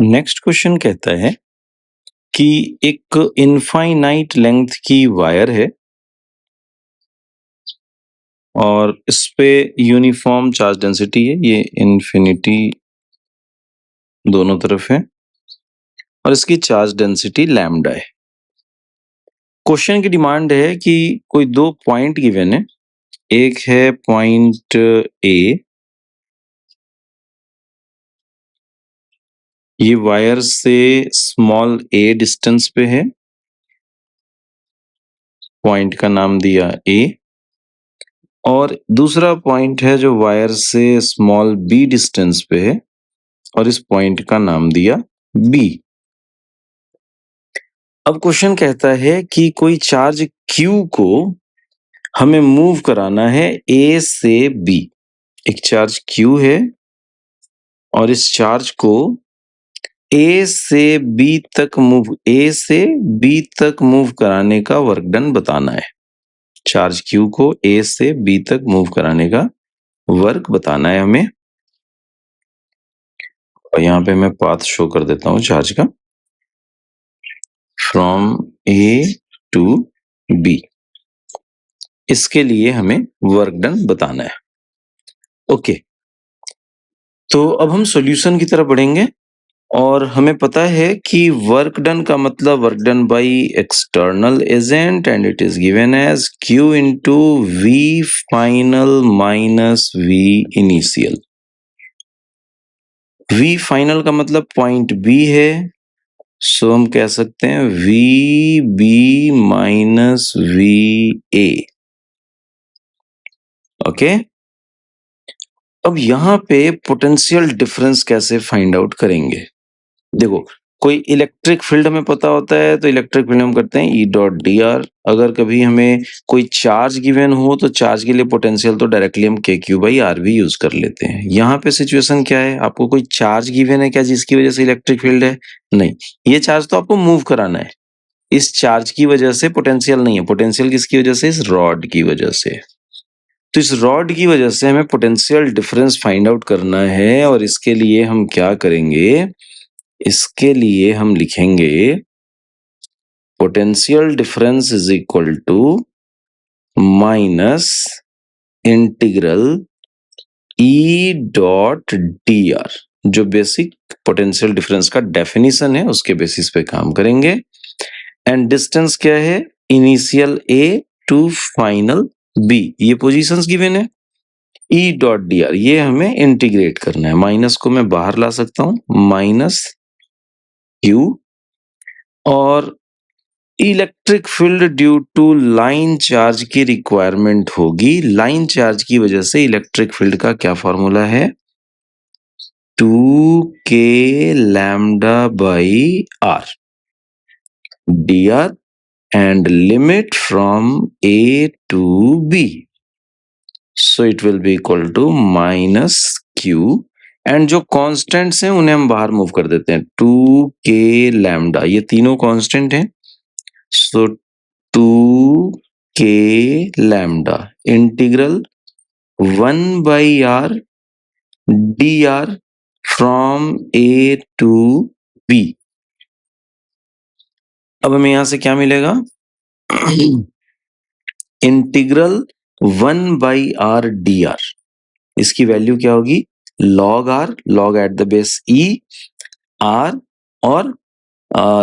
Next question कहता है कि एक इनफाइनाइट लेंथ की वायर है और इस पे यूनिफॉर्म चार्ज डेंसिटी है, ये इन्फिनिटी दोनों तरफ है और इसकी चार्ज डेंसिटी लैम्डा है। क्वेश्चन की डिमांड है कि कोई दो पॉइंट गिवन है, एक है पॉइंट ए, ये वायर से स्मॉल ए डिस्टेंस पे है, पॉइंट का नाम दिया ए, और दूसरा पॉइंट है जो वायर से स्मॉल बी डिस्टेंस पे है और इस पॉइंट का नाम दिया बी। अब क्वेश्चन कहता है कि कोई चार्ज Q को हमें मूव कराना है A से B। एक चार्ज Q है और इस चार्ज को A से B तक मूव कराने का वर्क डन बताना है। चार्ज Q को A से B तक मूव कराने का वर्क बताना है हमें। और यहाँ पे मैं पाथ शो कर देता हूँ चार्ज का, फ्रॉम A टू B। इसके लिए हमें वर्क डन बताना है। ओके, तो अब हम सॉल्यूशन की तरफ बढ़ेंगे और हमें पता है कि वर्क डन का मतलब work done by external agent and it is given as Q into V final minus V initial. V final का मतलब पॉइंट B है, सो हम कह सकते हैं VB माइनस VA। ओके, अब यहाँ पे पोटेंशियल डिफरेंस कैसे फाइंड आउट करेंगे? देखो, कोई इलेक्ट्रिक फील्ड हमें पता होता है तो इलेक्ट्रिक फील्ड हम करते हैं E डॉट dr। अगर कभी हमें कोई चार्ज गिवन हो तो चार्ज के लिए पोटेंशियल तो डायरेक्टली हम KQ बाई R भी यूज कर लेते हैं। यहाँ पे सिचुएशन क्या है, आपको कोई चार्ज गिवन है क्या जिसकी वजह से इलेक्ट्रिक फील्ड है? नहीं, ये चार्ज तो आपको मूव कराना है। इस चार्ज की वजह से पोटेंशियल नहीं है, पोटेंशियल किसकी वजह से? इस रॉड की वजह से। तो इस रॉड की वजह से हमें पोटेंशियल डिफरेंस फाइंड आउट करना है और इसके लिए हम क्या करेंगे, इसके लिए हम लिखेंगे potential difference is equal to minus integral E dot dr। जो बेसिक पोटेंशियल डिफरेंस का डेफिनेशन है उसके बेसिस पे काम करेंगे। एंड डिस्टेंस क्या है? Initial A to final B, ये पोजीशंस गिवन है। E डॉट dr ये हमें इंटीग्रेट करना है, माइनस को मैं बाहर ला सकता हूं, माइनस Q, और electric field due to line charge की रिक्वायरमेंट होगी। लाइन चार्ज की वजह से इलेक्ट्रिक फील्ड का क्या फॉर्मूला है? 2k lambda by r dr and limit from A to B, so it will be equal to minus Q, and जो constants हैं उन्हें हम बाहर मूव कर देते हैं। 2k लैम्डा, ये तीनों कांस्टेंट हैं, so 2k lambda integral 1 by r dr from A to B। अब हमें यहां से क्या मिलेगा? इंटीग्रल 1 बाई r dr, इसकी वैल्यू क्या होगी? log r, log at the base e r, और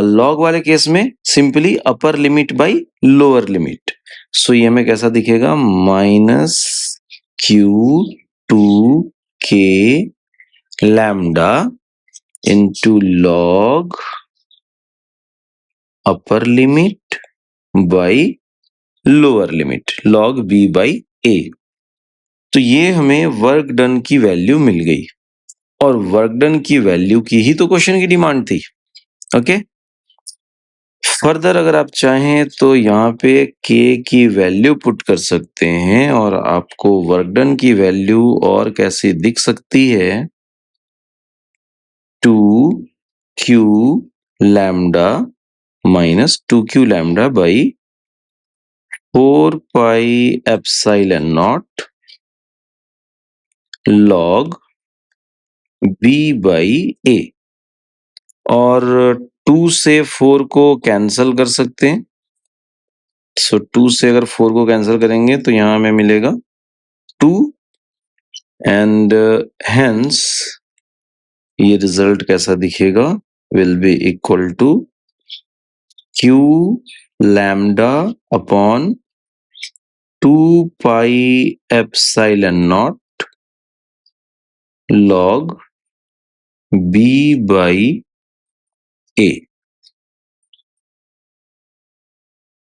लॉग वाले केस में simply upper limit by lower limit. So ये हमें कैसा दिखेगा? Minus Q two K lambda into log upper limit by lower limit, log B by A। तो ये हमें वर्क डन की वैल्यू मिल गई और वर्क डन की वैल्यू की ही तो क्वेश्चन की डिमांड थी। ओके, फर्दर अगर आप चाहें तो यहाँ पे K की वैल्यू पुट कर सकते हैं और आपको वर्क डन की वैल्यू और कैसे दिख सकती है? 2Q lambda minus 2Q lambda by 4 pi epsilon not log B by A। और 2 से 4 को कैंसल कर सकते हैं। सो 2 से अगर 4 को कैंसल करेंगे तो यहाँ हमें मिलेगा 2 एंड हेंस ये रिजल्ट कैसा दिखेगा, will be equal to Q lambda upon 2 pi epsilon naught log B by A।